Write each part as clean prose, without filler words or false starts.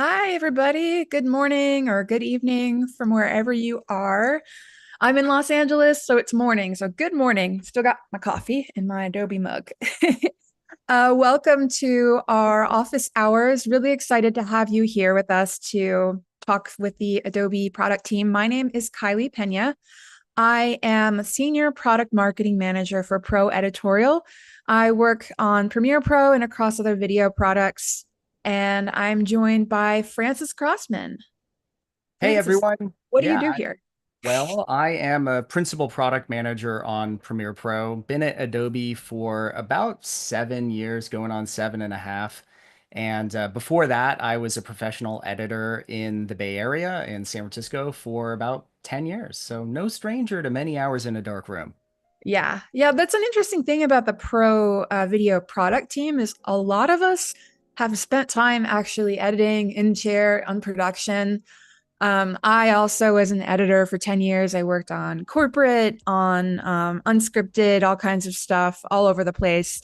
Hi, everybody. Good morning or good evening from wherever you are. I'm in Los Angeles, so it's morning. So good morning. Still got my coffee in my Adobe mug. Welcome to our office hours. Really excited to have you here with us to talk with the Adobe Product Team. My name is Kylie Pena. I am a Senior Product Marketing Manager for Pro Editorial. I work on Premiere Pro and across other video products, and I'm joined by Francis Crossman. Hey Francis, everyone. what do you Yeah, do here? well, I am a principal product manager on Premiere Pro. Been at Adobe for about 7 years, going on 7.5. And before that, I was a professional editor in the Bay Area in San Francisco for about 10 years. So no stranger to many hours in a dark room. Yeah, that's an interesting thing about the Pro Video Product Team is a lot of us have spent time actually editing in chair on production. I also was an editor for 10 years. I worked on corporate, on unscripted, all kinds of stuff all over the place.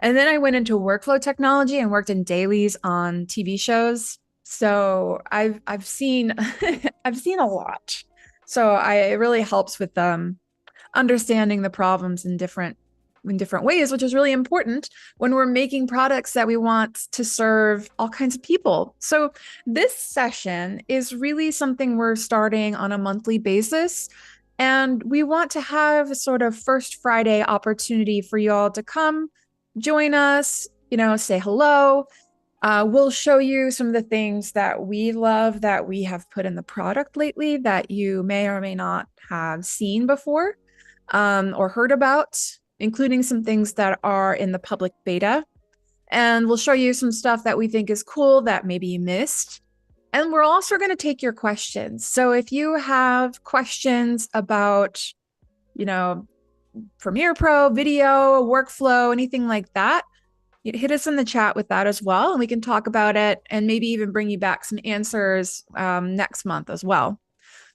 And then I went into workflow technology and worked in dailies on TV shows. So I've seen I've seen a lot. So it really helps with understanding the problems in different ways, which is really important when we're making products that we want to serve all kinds of people. So this session is really something we're starting on a monthly basis. And we want to have a sort of first Friday opportunity for you all to come join us, say hello. We'll show you some of the things that we love that we have put in the product lately that you may or may not have seen before or heard about, including some things that are in the public beta. And we'll show you some stuff that we think is cool that maybe you missed. And we're also going to take your questions. So if you have questions about, you know, Premiere Pro, video, workflow, anything like that, you hit us in the chat with that as well. And we can talk about it and maybe even bring you back some answers next month as well.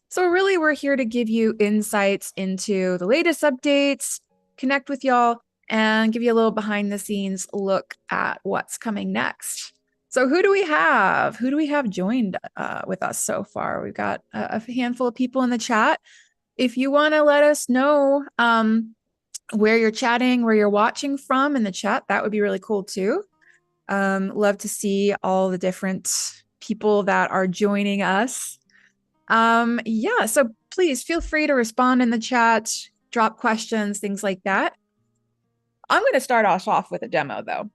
So, really, we're here to give you insights into the latest updates, connect with y'all, and give you a little behind the scenes look at what's coming next. So, who do we have? Who do we have joined with us so far? We've got a handful of people in the chat. If you want to let us know where you're chatting, where you're watching from in the chat, that would be really cool too. Love to see all the different people that are joining us. Yeah, so please feel free to respond in the chat, drop questions, things like that. I'm going to start us off with a demo though.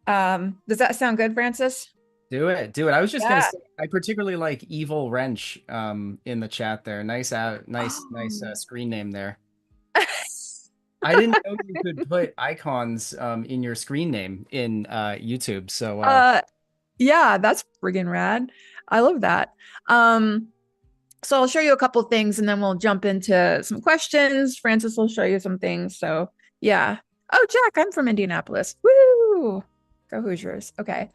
Does that sound good, Francis? Do it, do it. I was just gonna Yeah. say, I particularly like Evil Wrench in the chat there. Nice Oh. screen name there. I didn't know you could put icons in your screen name in YouTube. So uh, yeah, that's friggin' rad. I love that. Um, so I'll show you a couple things and then we'll jump into some questions. Francis will show you some things. So yeah. Oh, Jack, I'm from Indianapolis. Woo! Go Hoosiers. Okay.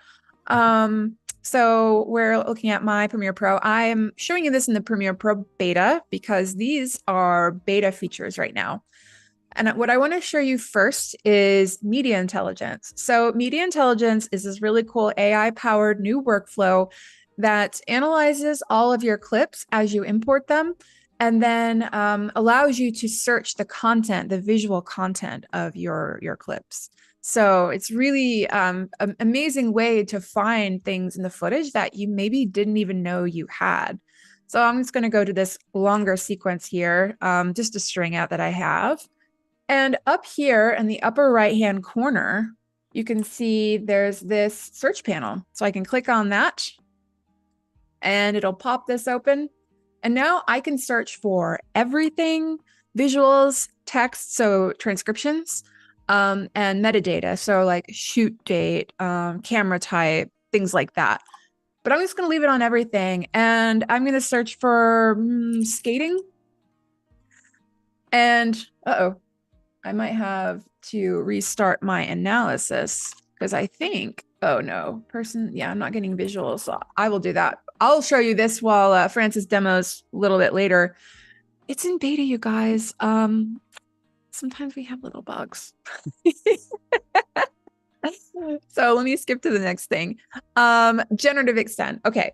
So we're looking at my Premiere Pro. I am showing you this in the Premiere Pro beta because these are beta features right now. And what I want to show you first is media intelligence. So, media intelligence is this really cool AI powered new workflow that analyzes all of your clips as you import them and then allows you to search the content, the visual content of your clips. So, it's really an amazing way to find things in the footage that you maybe didn't even know you had. So, I'm just going to go to this longer sequence here, just a string out that I have. And up here in the upper right-hand corner, you can see there's this search panel. So I can click on that and it'll pop this open. And now I can search for everything, visuals, text, so transcriptions, and metadata. So like shoot date, camera type, things like that. But I'm just going to leave it on everything. And I'm going to search for skating. And uh-oh, I might have to restart my analysis because I think, oh no, yeah, I'm not getting visuals. So I will do that. I'll show you this while Francis demos a little bit later. It's in beta, you guys. Sometimes we have little bugs. So let me skip to the next thing. Generative extend. Okay.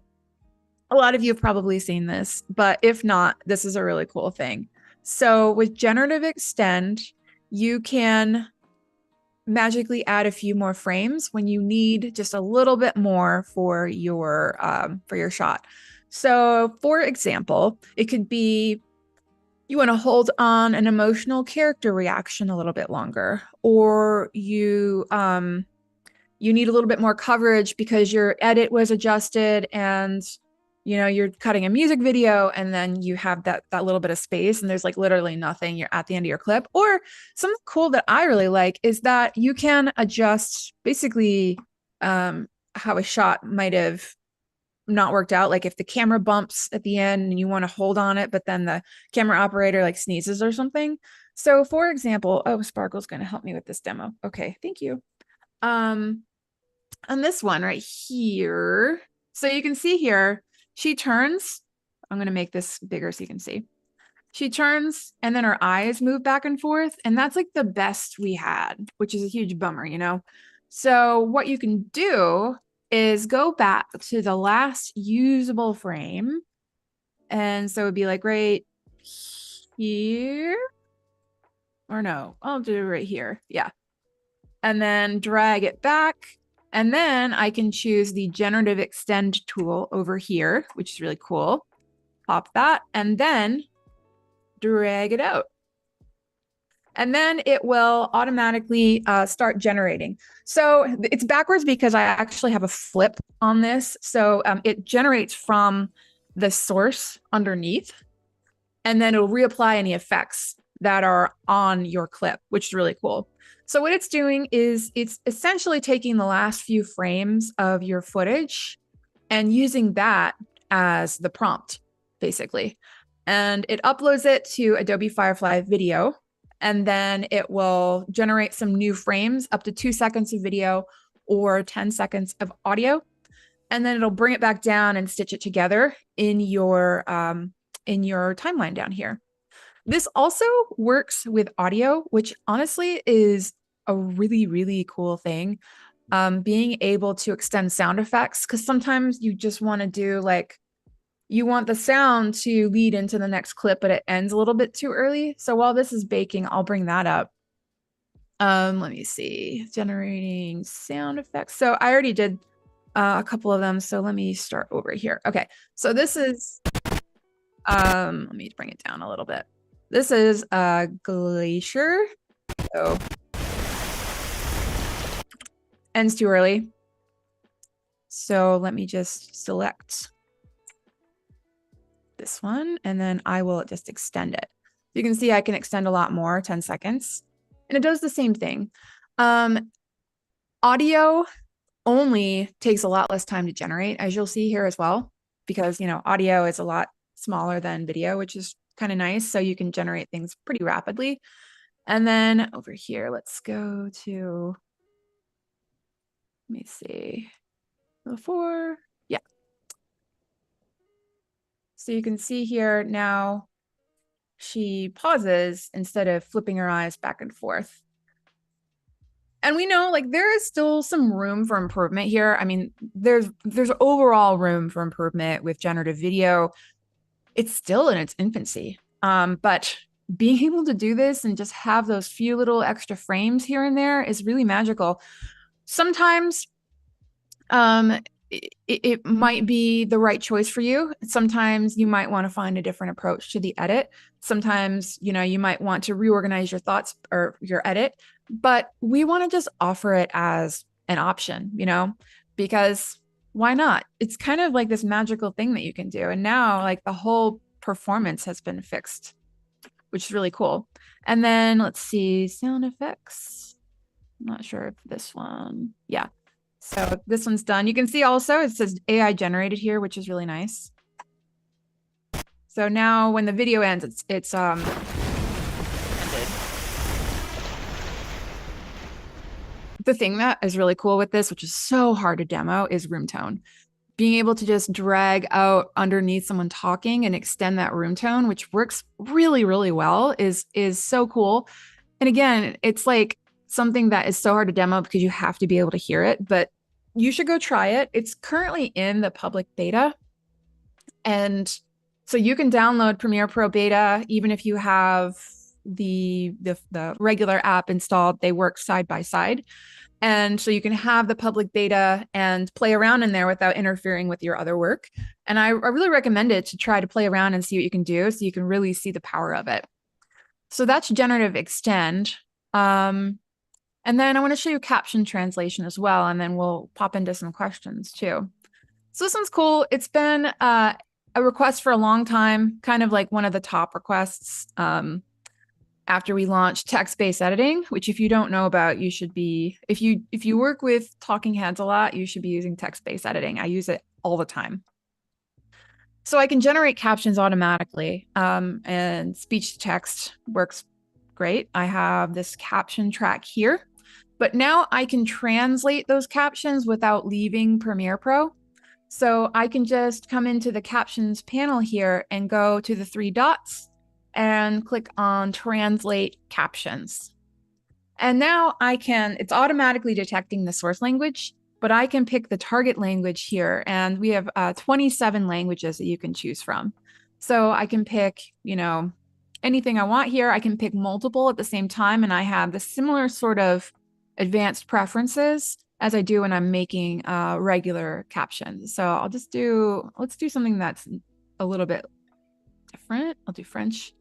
A lot of you have probably seen this, but if not, this is a really cool thing. So with generative extend, you can magically add a few more frames when you need just a little bit more for your shot. So for example, it could be you want to hold on an emotional character reaction a little bit longer, or you need a little bit more coverage because your edit was adjusted and you're cutting a music video and then you have that little bit of space and there's like literally nothing, you're at the end of your clip. Or something cool that I really like is that you can adjust basically how a shot might have not worked out. Like if the camera bumps at the end and you want to hold on it, but then the camera operator like sneezes or something. So for example, oh, Sparkle's going to help me with this demo. Okay, thank you. On this one right here, so you can see here, she turns. I'm going to make this bigger so you can see. She turns and then her eyes move back and forth. And that's like the best we had, which is a huge bummer, So what you can do is go back to the last usable frame. And so it'd be like right here. Or no, I'll do it right here. Yeah. And then drag it back. And then I can choose the generative extend tool over here, which is really cool. Pop that and then drag it out. And then it will automatically start generating. So it's backwards because I actually have a flip on this. So it generates from the source underneath, and then it'll reapply any effects that are on your clip, which is really cool. So what it's doing is it's essentially taking the last few frames of your footage and using that as the prompt, basically. And it uploads it to Adobe Firefly Video, and then it will generate some new frames, up to 2 seconds of video or 10 seconds of audio. And then it'll bring it back down and stitch it together in your timeline down here. This also works with audio, which honestly is a really, really cool thing. Being able to extend sound effects, because sometimes you just want to do like, you want the sound to lead into the next clip, but it ends a little bit too early. So while this is baking, I'll bring that up. Let me see, generating sound effects. So I already did a couple of them. So let me start over here. Okay, so this is, let me bring it down a little bit. This is a glacier. So ends too early. So let me just select this one and then I will just extend it. You can see I can extend a lot more, 10 seconds. And it does the same thing. Audio only takes a lot less time to generate, as you'll see here as well, because audio is a lot smaller than video, which is kind of nice. So you can generate things pretty rapidly. And then over here, let's go to, let me see, before, yeah. So you can see here now she pauses instead of flipping her eyes back and forth. And we know like there is still some room for improvement here. I mean, there's overall room for improvement with generative video. It's still in its infancy. But being able to do this and just have those few little extra frames here and there is really magical. Sometimes it might be the right choice for you. Sometimes you might want to find a different approach to the edit. Sometimes, you might want to reorganize your thoughts or your edit, but we want to just offer it as an option, because why not? It's kind of like this magical thing that you can do. And now like the whole performance has been fixed, which is really cool. And then let's see, sound effects. I'm not sure if this one, yeah. So this one's done. You can see also it says AI generated here, which is really nice. So now when the video ends, it's ended. The thing that is really cool with this, which is so hard to demo, is room tone. Being able to just drag out underneath someone talking and extend that room tone, which works really, really well, is so cool. And again, it's like something that is so hard to demo because you have to be able to hear it, but you should go try it. It's currently in the public beta. And so you can download Premiere Pro Beta even if you have the regular app installed. They work side by side. And so you can have the public beta and play around in there without interfering with your other work. And I really recommend it to try to play around and see what you can do so you can really see the power of it. So that's generative extend. And then I want to show you caption translation as well, and then we'll pop into some questions too. So this one's cool. It's been a request for a long time, kind of like one of the top requests after we launched text-based editing, which if you don't know about, you should be, if you work with talking heads a lot, you should be using text-based editing. I use it all the time. So I can generate captions automatically, and speech to text works great. I have this caption track here, but now I can translate those captions without leaving Premiere Pro. So I can just come into the captions panel here and go to the three dots and click on translate captions. And now it's automatically detecting the source language, but I can pick the target language here. And we have 27 languages that you can choose from. So I can pick, anything I want here. I can pick multiple at the same time. And I have the similar sort of advanced preferences as I do when I'm making regular captions. So let's do something that's a little bit different. I'll do French.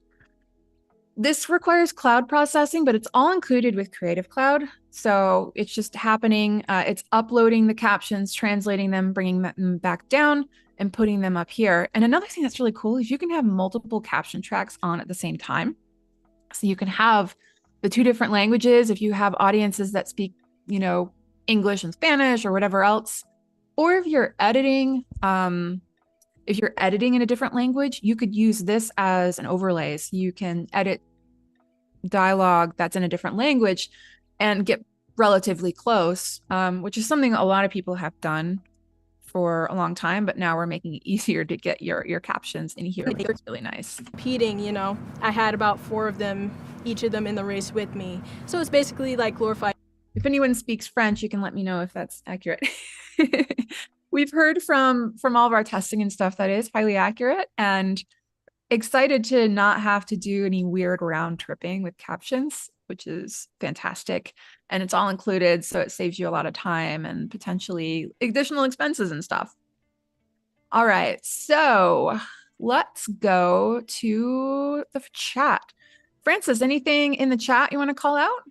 This requires cloud processing, but it's all included with Creative Cloud. So it's just happening. It's uploading the captions, translating them, bringing them back down, and putting them up here. And another thing that's really cool is you can have multiple caption tracks on at the same time. So you can have the two different languages if you have audiences that speak, English and Spanish or whatever else. Or if you're editing in a different language, you could use this as an overlay. So you can edit dialogue that's in a different language and get relatively close, which is something a lot of people have done for a long time, but now we're making it easier to get your captions in here, which is really nice. Competing, I had about 4 of them, each of them in the race with me. So it's basically like glorified. If anyone speaks French, you can let me know if that's accurate. We've heard from all of our testing and stuff that is highly accurate, and excited to not have to do any weird round tripping with captions, which is fantastic. And it's all included, so it saves you a lot of time and potentially additional expenses and stuff. All right, so let's go to the chat. Francis, anything in the chat you want to call out?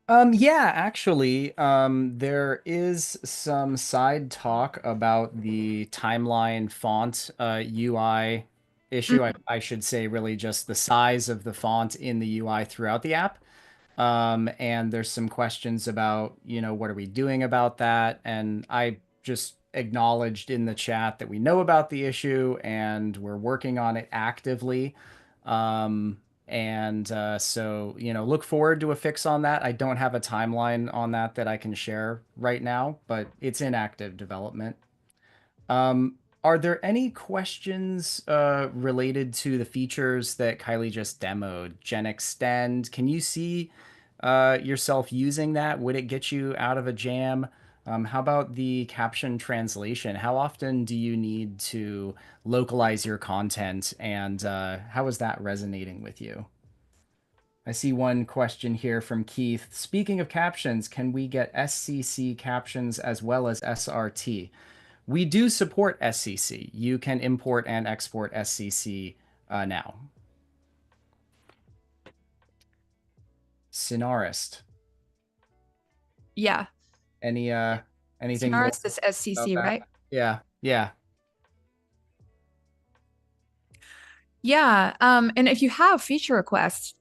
Yeah, actually, there is some side talk about the timeline font UI issue. I should say really just the size of the font in the UI throughout the app. And there's some questions about, what are we doing about that? And I just acknowledged in the chat that we know about the issue and we're working on it actively. So, look forward to a fix on that. I don't have a timeline on that I can share right now, but it's in active development. Are there any questions related to the features that Kylie just demoed? Gen Extend, can you see yourself using that? Would it get you out of a jam? How about the caption translation? How often do you need to localize your content, and how is that resonating with you? I see one question here from Keith. Speaking of captions, can we get SCC captions as well as SRT? We do support SCC. You can import and export SCC now. Scenarist. Yeah. Anything Scenarist is about SCC, that? right? Yeah. Yeah. And if you have feature requests,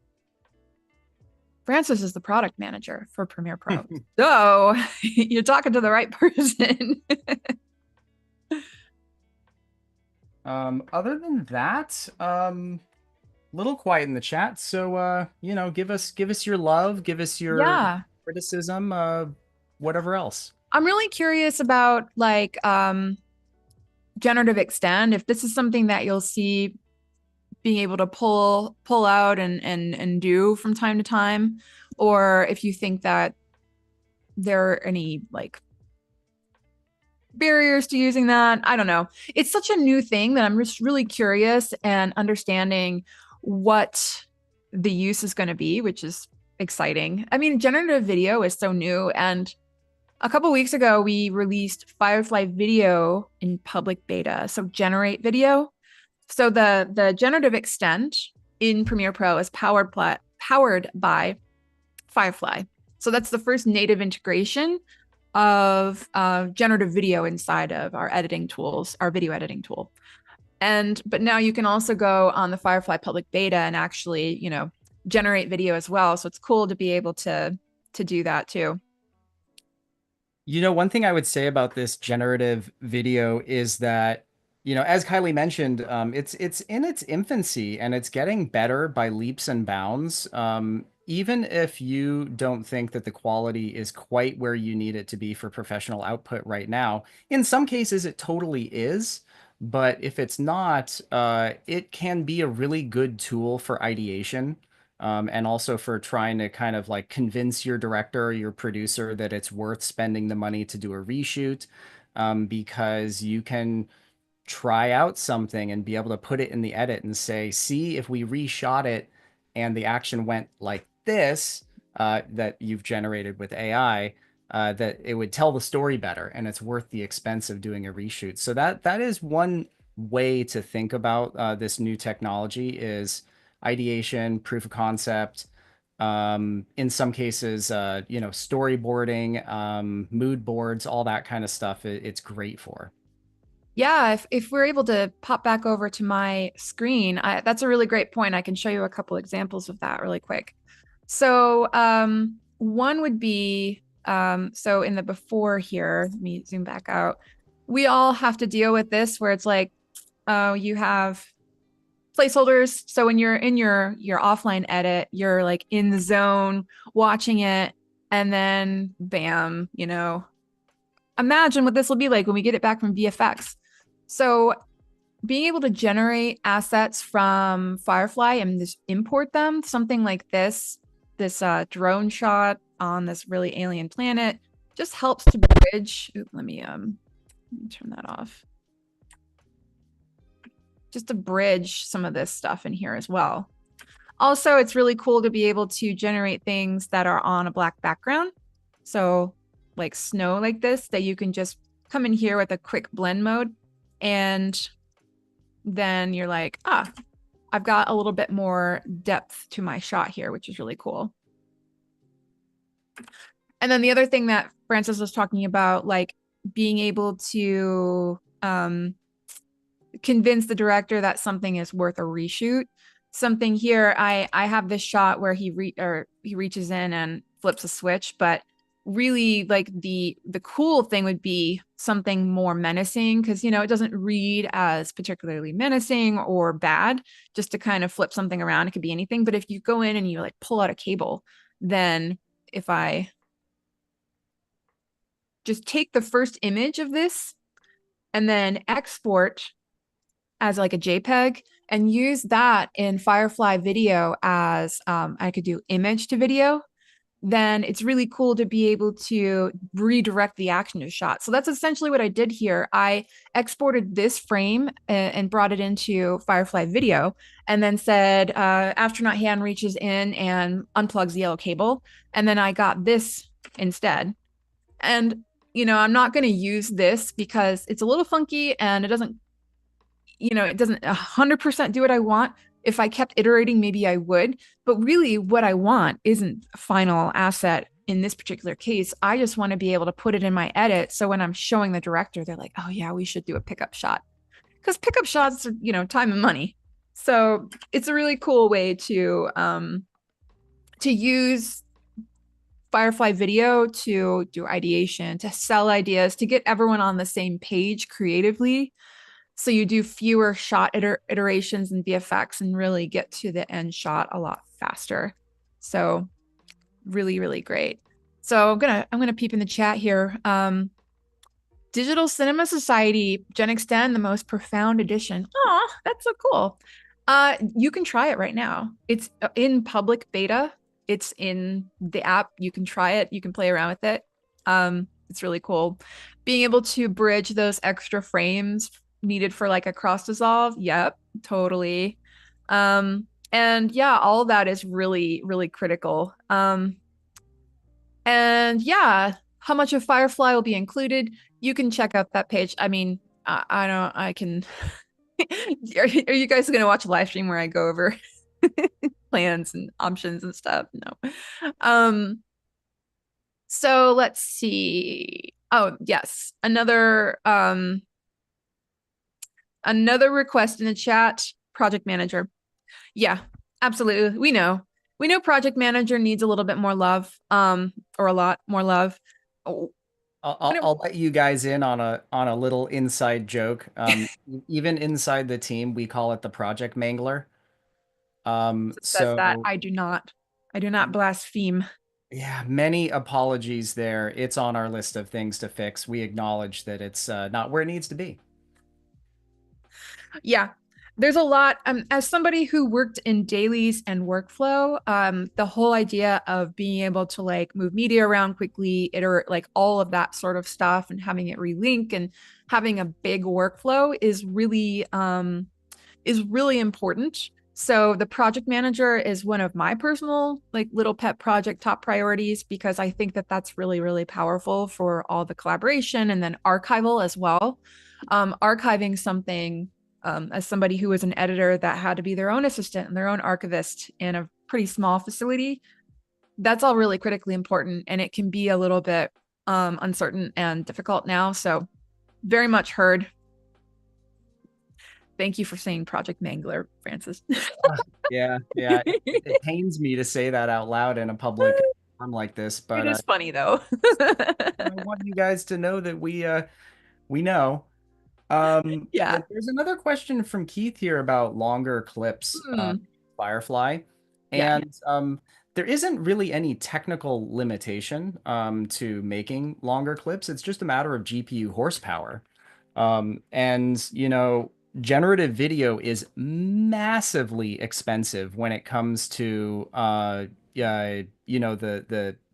Francis is the product manager for Premiere Pro. So you're talking to the right person. Other than that, little quiet in the chat. So give us your love, give us your Yeah. criticism, whatever else. I'm really curious about generative extend, if this is something that you'll see being able to pull out and do from time to time, or if you think that there are any like barriers to using that. I don't know. It's such a new thing that I'm just really curious and understanding what the use is going to be, which is exciting. I mean, generative video is so new. And a couple weeks ago, we released Firefly Video in public beta. So generate video. So the generative extent in Premiere Pro is powered by Firefly. So that's the first native integration of generative video inside of our editing tools, our video editing tool. But now you can also go on the Firefly public beta and actually, generate video as well. So it's cool to be able to do that too. One thing I would say about this generative video is that, as Kylie mentioned, it's in its infancy and it's getting better by leaps and bounds. Even if you don't think that the quality is quite where you need it to be for professional output right now, in some cases it totally is. But if it's not, it can be a really good tool for ideation. And also for trying to kind of like convince your director or your producer that it's worth spending the money to do a reshoot, because you can try out something and be able to put it in the edit and say, see, if we reshot it and the action went like this, that you've generated with AI, that it would tell the story better and it's worth the expense of doing a reshoot. So that is one way to think about this new technology is ideation, proof of concept, in some cases, storyboarding, mood boards, all that kind of stuff. It's great for. Yeah, if we're able to pop back over to my screen, that's a really great point. I can show you a couple examples of that really quick. So one would be, so in the before here, let me zoom back out. We all have to deal with this where it's like, you have placeholders. So when you're in your offline edit, you're like in the zone watching it, and then bam, imagine what this will be like when we get it back from VFX. So being able to generate assets from Firefly and just import them, something like this drone shot on this really alien planet, just helps to bridge. Let me turn that off. Just to bridge some of this stuff in here as well. Also, it's really cool to be able to generate things that are on a black background. So like snow like this, that you can just come in here with a quick blend mode. And then you're like, I've got a little bit more depth to my shot here, which is really cool. And then the other thing that Francis was talking about, like being able to convince the director that something is worth a reshoot. Something here, I have this shot where he reaches in and flips a switch, but really like the cool thing would be something more menacing, because it doesn't read as particularly menacing or bad, just to kind of flip something around. It could be anything. But if you go in and you like pull out a cable, then if I just take the first image of this and then export as like a JPEG and use that in Firefly Video as I could do image to video, then it's really cool to be able to redirect the action to shot. So that's essentially what I did here. I exported this frame and brought it into Firefly Video, and then said, astronaut hand reaches in and unplugs the yellow cable. And then I got this instead. And, I'm not going to use this because it's a little funky and it doesn't 100% do what I want. If I kept iterating, maybe I would. But really, what I want isn't a final asset in this particular case. I just want to be able to put it in my edit. So when I'm showing the director, they're like, oh, yeah, we should do a pickup shot. Because pickup shots are, time and money. So it's a really cool way to use Firefly Video to do ideation, to sell ideas, to get everyone on the same page creatively. So you do fewer shot iterations in VFX and really get to the end shot a lot faster. So really, really great. So I'm gonna peep in the chat here. Digital Cinema Society, Gen Extend, the most profound edition. Oh, that's so cool. You can try it right now. It's in public beta. It's in the app. You can try it. You can play around with it. It's really cool. Being able to bridge those extra frames needed for like a cross dissolve. Yep, totally. And yeah, all of that is really, really critical. And yeah, how much of Firefly will be included? You can check out that page. I mean, I don't, I can. Are you guys going to watch a live stream where I go over plans and options and stuff? No. Um, so let's see. Oh, yes. Another request in the chat, project manager. Yeah, absolutely. We know project manager needs a little bit more love, or a lot more love. Oh, I'll let you guys in on a little inside joke. Even inside the team, we call it the project mangler. says that So I do not blaspheme. yeah, many apologies there. It's on our list of things to fix. We acknowledge that it's not where it needs to be. Yeah, there's a lot. As somebody who worked in dailies and workflow, the whole idea of being able to like move media around quickly, iterate, like all of that sort of stuff, and having it relink and having a big workflow is really important. So the project manager is one of my personal like little pet project top priorities because I think that that's really, really powerful for all the collaboration and then archival as well. Archiving something, as somebody who was an editor that had to be their own assistant and their own archivist in a pretty small facility, that's all really critically important, and it can be a little bit uncertain and difficult now. So very much heard. Thank you for saying Project Mangler, Francis. Yeah, yeah. It pains me to say that out loud in a public forum like this, It but is funny though. I want you guys to know that we know. Yeah. There's another question from Keith here about longer clips, Hmm. Firefly, Yeah. and there isn't really any technical limitation to making longer clips. It's just a matter of GPU horsepower. And generative video is massively expensive when it comes to the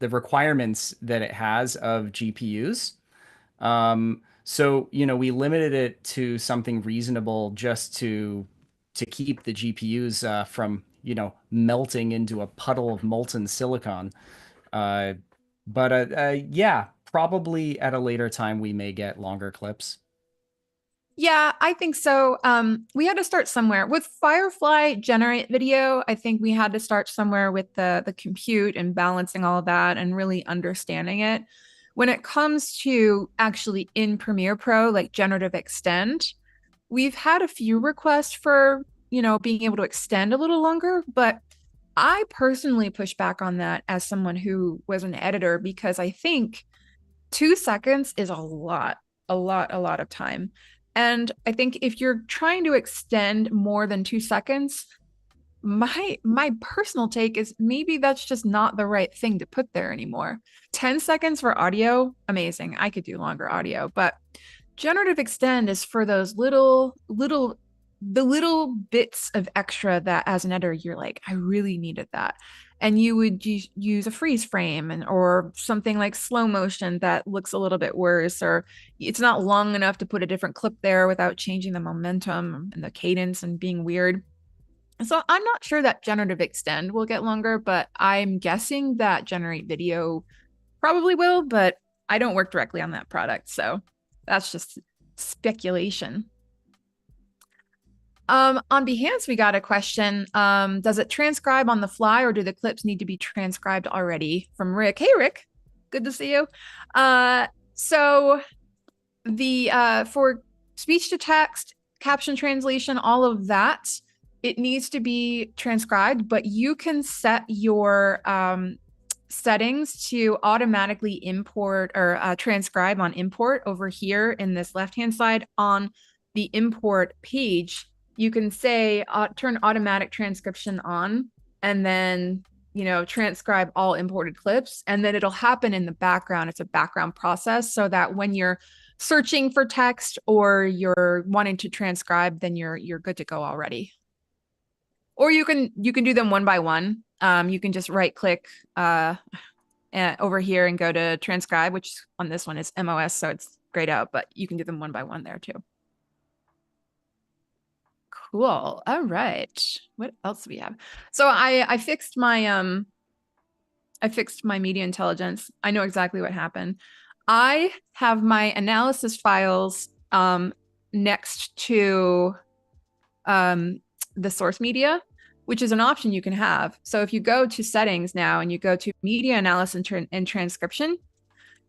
requirements that it has of GPUs. So, we limited it to something reasonable just to keep the GPUs from, melting into a puddle of molten silicon. Uh, but yeah, probably at a later time we may get longer clips. Yeah, I think so. We had to start somewhere. With Firefly Generate Video, I think we had to start somewhere with the compute and balancing all of that and really understanding it. When it comes to actually in Premiere Pro, like generative extend, we've had a few requests for, being able to extend a little longer, but I personally push back on that as someone who was an editor because I think 2 seconds is a lot of time. And I think if you're trying to extend more than 2 seconds, my personal take is maybe that's just not the right thing to put there anymore. 10 seconds for audio, amazing. I could do longer audio, but generative extend is for those the little bits of extra that as an editor you're like, I really needed that. And you would use a freeze frame or something like slow motion that looks a little bit worse, or it's not long enough to put a different clip there without changing the momentum and the cadence and being weird. So I'm not sure that generative extend will get longer, but I'm guessing that generate video probably will, but I don't work directly on that product. So that's just speculation. On Behance, we got a question. Does it transcribe on the fly or do the clips need to be transcribed already? From Rick. Hey, Rick. Good to see you. So the for speech to text, caption translation, all of that, it needs to be transcribed, but you can set your settings to automatically import or transcribe on import over here in this left-hand side on the import page. You can say turn automatic transcription on and then transcribe all imported clips, and then it'll happen in the background. It's a background process so that when you're searching for text or you're wanting to transcribe, then you're good to go already. Or you can do them one by one. You can just right click over here and go to transcribe, which on this one is MOS, so it's grayed out, but you can do them one by one there too. Cool. All right. What else do we have? So I fixed my media intelligence. I know exactly what happened. I have my analysis files next to the source media, which is an option you can have. So if you go to settings now and you go to media analysis and transcription,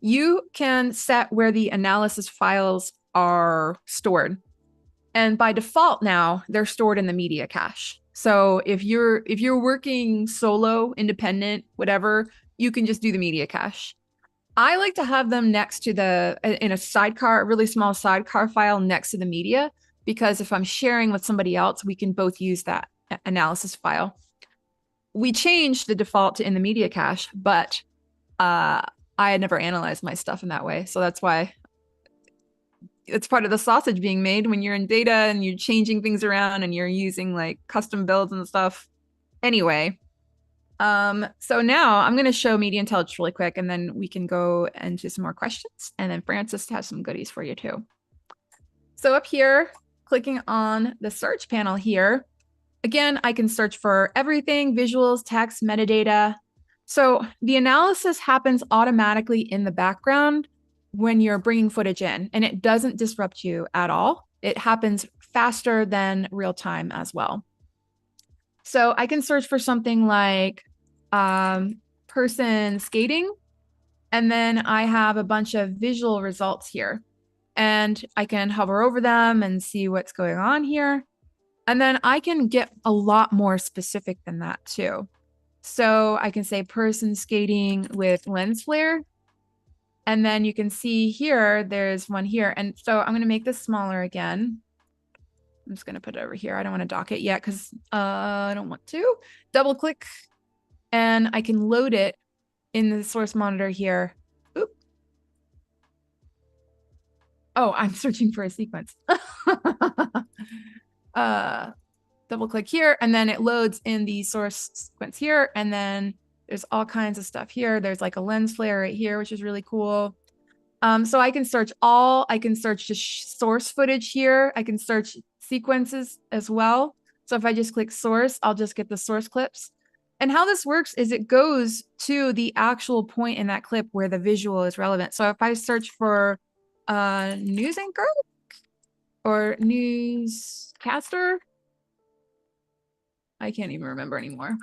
you can set where the analysis files are stored. And by default now, they're stored in the media cache. So if you're working solo, independent, whatever, you can just do the media cache. I like to have them next to in a sidecar, a really small sidecar file next to the media, because if I'm sharing with somebody else, we can both use that analysis file. We changed the default to in the media cache, but I had never analyzed my stuff in that way. So that's why it's part of the sausage being made when you're in data and you're changing things around and you're using like custom builds and stuff. Anyway, so now I'm going to show media intelligence really quick, and then we can go into some more questions. And then Francis has some goodies for you too. So up here, clicking on the search panel here, again, I can search for everything, visuals, text, metadata. So the analysis happens automatically in the background when you're bringing footage in, and it doesn't disrupt you at all. It happens faster than real time as well. So I can search for something like person skating, and then I have a bunch of visual results here. And I can hover over them and see what's going on here. And then I can get a lot more specific than that too. So I can say person skating with lens flare. And then you can see here, there's one here. And so I'm going to make this smaller again. I'm just going to put it over here. I don't want to dock it yet because I don't want to. Double click and I can load it in the source monitor here. Oop. Oh, I'm searching for a sequence. Double click here and then it loads in the source sequence here. And then there's all kinds of stuff here. There's like a lens flare right here, which is really cool. So I can search just source footage here. I can search sequences as well. So if I just click source, I'll just get the source clips. And how this works is it goes to the actual point in that clip where the visual is relevant. So if I search for news anchor or newscaster, I can't even remember anymore.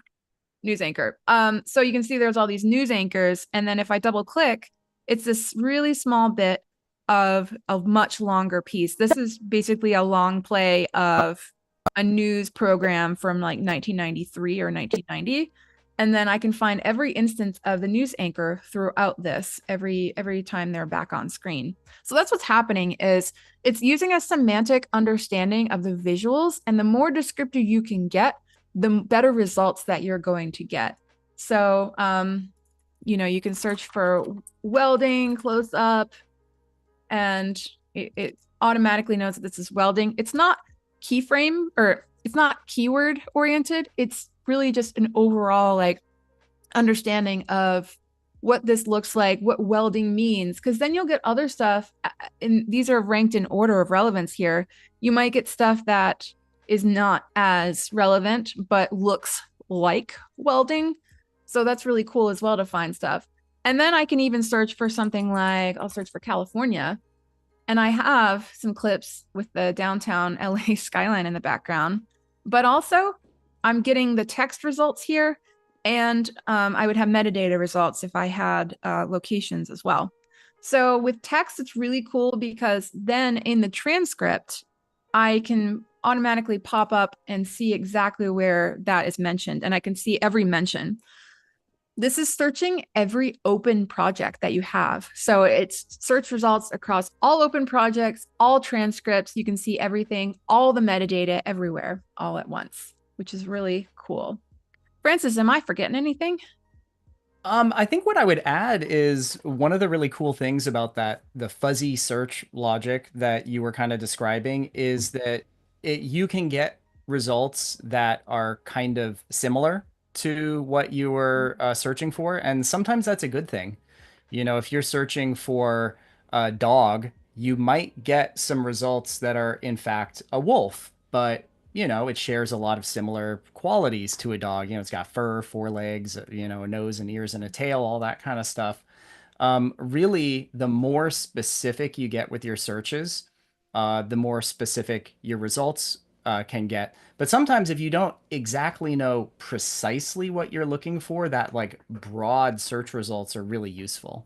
News anchor. So you can see there's all these news anchors. And then if I double click, it's this really small bit of a much longer piece. This is basically a long play of a news program from like 1993 or 1990. And then I can find every instance of the news anchor throughout this every time they're back on screen. So that's what's happening is it's using a semantic understanding of the visuals, and the more descriptive you can get, the better results that you're going to get. So, you can search for welding close up, and it automatically knows that this is welding. It's not keyframe or it's not keyword oriented. It's really just an overall like understanding of what this looks like, what welding means, because then you'll get other stuff. And these are ranked in order of relevance here. You might get stuff that is not as relevant, but looks like welding. So that's really cool as well to find stuff. And then I can even search for something like, I'll search for California. And I have some clips with the downtown LA skyline in the background, but also I'm getting the text results here. And I would have metadata results if I had locations as well. So with text, it's really cool because then in the transcript, I can automatically pop up and see exactly where that is mentioned. And I can see every mention. This is searching every open project that you have. So it's search results across all open projects, all transcripts. You can see everything, all the metadata everywhere, all at once, which is really cool. Francis, am I forgetting anything? I think what I would add is one of the really cool things about the fuzzy search logic that you were kind of describing is that you can get results that are kind of similar to what you were searching for, and sometimes that's a good thing. You know, if you're searching for a dog, you might get some results that are in fact a wolf, but you know, it shares a lot of similar qualities to a dog. You know, it's got fur, four legs, you know, a nose and ears and a tail, all that kind of stuff. Really, the more specific you get with your searches, the more specific your results can get. But sometimes, if you don't exactly know precisely what you're looking for, that like broad search results are really useful.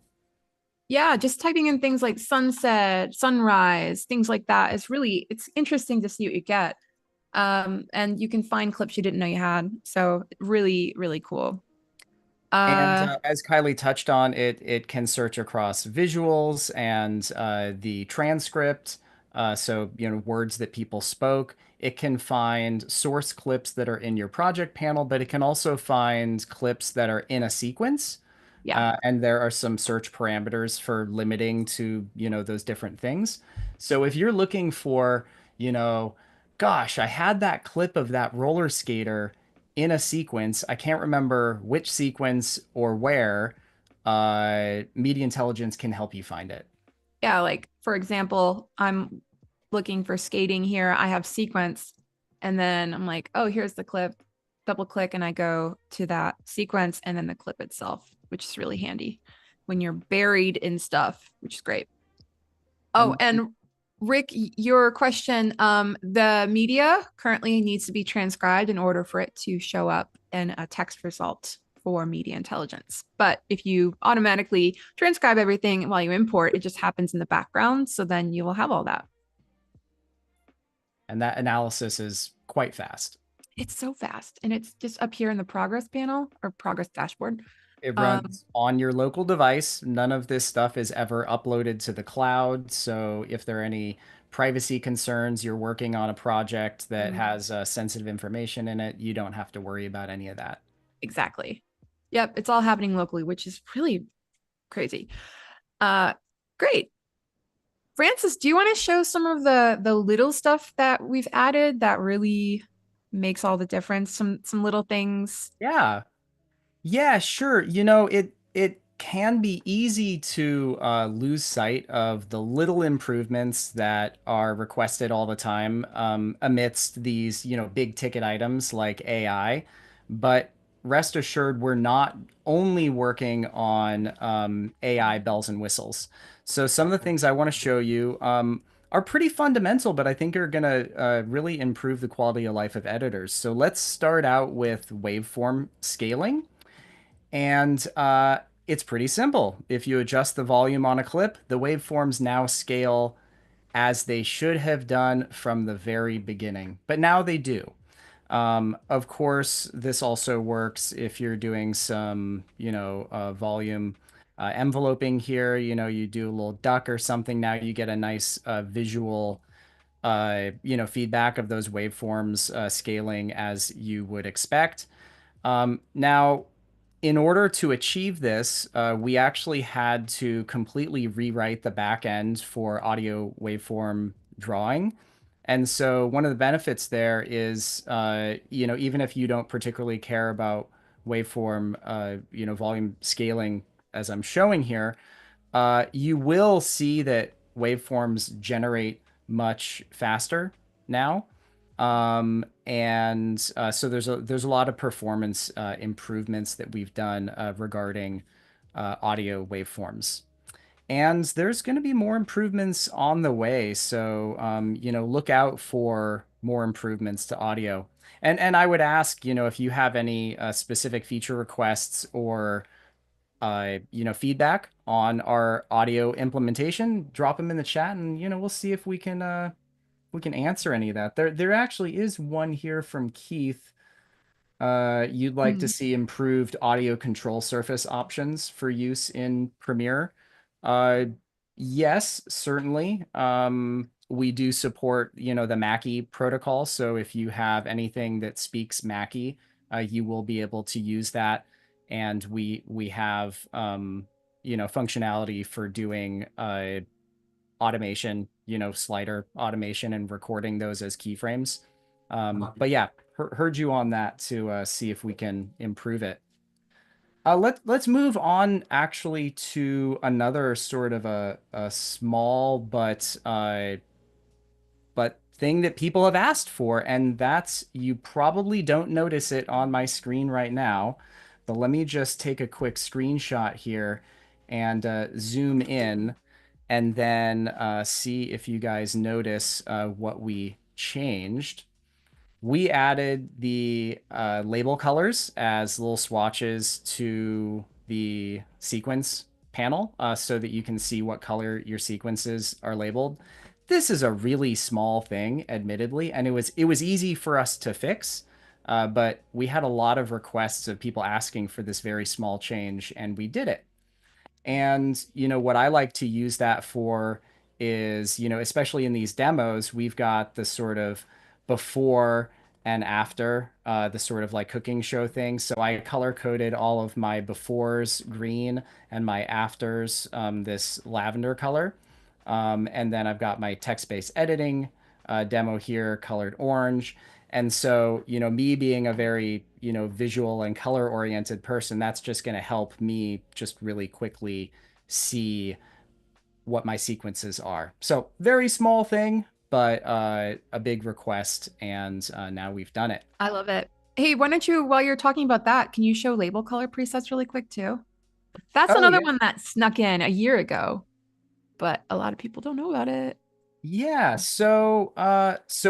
Yeah, just typing in things like sunset, sunrise, things like that is really it's interesting to see what you get. And you can find clips you didn't know you had. So really, really cool. And Uh, as Kylie touched on, it can search across visuals and the transcript, so you know words that people spoke. It can find source clips that are in your project panel, but it can also find clips that are in a sequence. yeah. And there are some search parameters for limiting to, you know, those different things. So if you're looking for, you know, gosh, I had that clip of that roller skater in a sequence. I can't remember which sequence or where. Media intelligence can help you find it. Yeah, like for example, I'm looking for skating here. I have sequence, and then I'm like, oh, here's the clip. Double click, and I go to that sequence and then the clip itself, which is really handy when you're buried in stuff, which is great. Oh, And and Rick, your question, the media currently needs to be transcribed in order for it to show up in a text result for media intelligence. But if you automatically transcribe everything while you import, it just happens in the background. So then you will have all that. and that analysis is quite fast. It's so fast. And it's just up here in the progress panel or progress dashboard. It Um, runs on your local device. None of this stuff is ever uploaded to the cloud. So if there are any privacy concerns, you're working on a project that has sensitive information in it, you don't have to worry about any of that. exactly. Yep, it's all happening locally, which is really crazy. Uh, Great. Francis, do you want to show some of the little stuff that we've added that really makes all the difference? Some little things. Yeah. Yeah, sure. You know, it can be easy to lose sight of the little improvements that are requested all the time amidst these, you know, big ticket items like AI. But rest assured, we're not only working on AI bells and whistles. So some of the things I want to show you are pretty fundamental, but I think are going to really improve the quality of life of editors. So let's start out with waveform scaling. And it's pretty simple. If you adjust the volume on a clip, the waveforms now scale as they should have done from the very beginning. But now they do. Of course, this also works if you're doing some, you know, volume enveloping here. You know, you do a little duck or something. Now you get a nice visual, you know, feedback of those waveforms scaling as you would expect. Now, in order to achieve this, we actually had to completely rewrite the back end for audio waveform drawing. And so one of the benefits there is, you know, even if you don't particularly care about waveform, you know, volume scaling, as I'm showing here, you will see that waveforms generate much faster now. And so there's a lot of performance improvements that we've done regarding audio waveforms. And there's going to be more improvements on the way. So, you know, look out for more improvements to audio. And I would ask, you know, if you have any specific feature requests or you know, feedback on our audio implementation, drop them in the chat, and you know, we'll see if we can answer any of that. There actually is one here from Keith. You'd like to Hmm. see improved audio control surface options for use in Premiere. Uh, yes, certainly. We do support, you know, the Mackie protocol. So if you have anything that speaks Mackie, you will be able to use that. And we have you know, functionality for doing automation, you know, slider automation and recording those as keyframes. But yeah, heard you on that to see if we can improve it. Let's move on actually to another sort of a small but thing that people have asked for, and that's you probably don't notice it on my screen right now, but let me just take a quick screenshot here and zoom in and then see if you guys notice what we changed. We added the label colors as little swatches to the sequence panel so that you can see what color your sequences are labeled. This is a really small thing, admittedly, and it was easy for us to fix, but we had a lot of requests of people asking for this very small change, and we did it. And, what I like to use that for is, especially in these demos, we've got the sort of before and after, the sort of like cooking show thing. So I color coded all of my befores green and my afters this lavender color. And then I've got my text-based editing demo here colored orange. And so, me being a very, visual and color oriented person, that's just going to help me just really quickly see what my sequences are. So, very small thing, but a big request. And now we've done it. I love it. Hey, why don't you, while you're talking about that, can you show label color presets really quick too? That's Oh, another yeah. one that snuck in a year ago, but a lot of people don't know about it. Yeah, so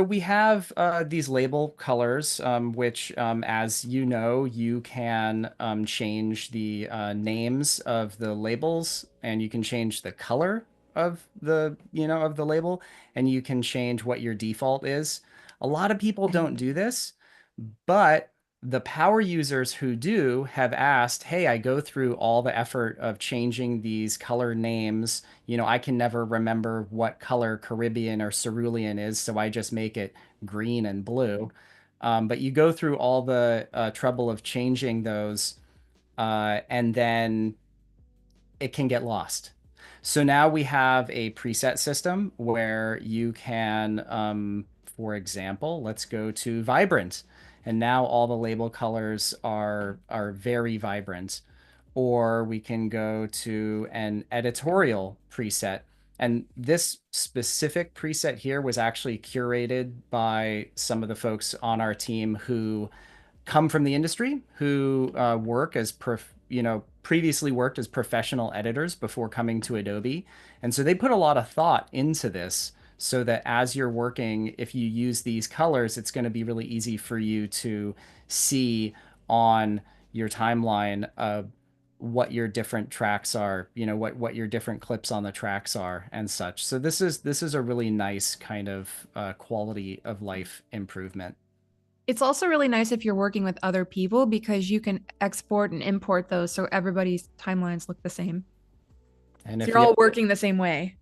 we have these label colors, which, as you know, you can change the names of the labels, and you can change the color of the label, and you can change what your default is. A lot of people don't do this, but the power users who do have asked, hey, I go through all the effort of changing these color names. I can never remember what color Caribbean or cerulean is, so I just make it green and blue. But you go through all the trouble of changing those, and then it can get lost. So now we have a preset system where you can, for example, let's go to vibrant. And now all the label colors are very vibrant. Or we can go to an editorial preset. And this specific preset here was actually curated by some of the folks on our team who come from the industry, who work as previously worked as professional editors before coming to Adobe. And so they put a lot of thought into this so that as you're working, if you use these colors, it's going to be really easy for you to see on your timeline what your different tracks are, what your different clips on the tracks are and such. So this is a really nice kind of quality of life improvement. It's also really nice if you're working with other people because you can export and import those so everybody's timelines look the same. And So if you're you all working the same way.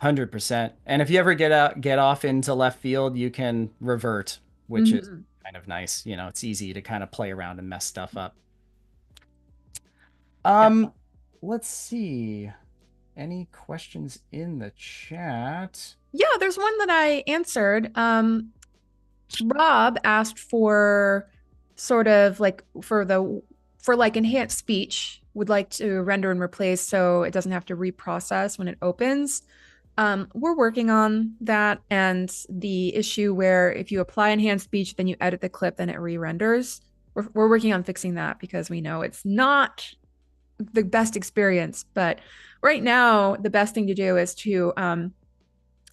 100%. And if you ever get off into left field, you can revert, which is Mhm. kind of nice. It's easy to kind of play around and mess stuff up. Yep. Um, let's see. Any questions in the chat? Yeah, there's one that I answered. Rob asked for sort of like for like enhanced speech, would like to render and replace so it doesn't have to reprocess when it opens. We're working on that and the issue where if you apply enhanced speech, then you edit the clip, then it re-renders. We're working on fixing that because we know it's not the best experience. But right now, the best thing to do is to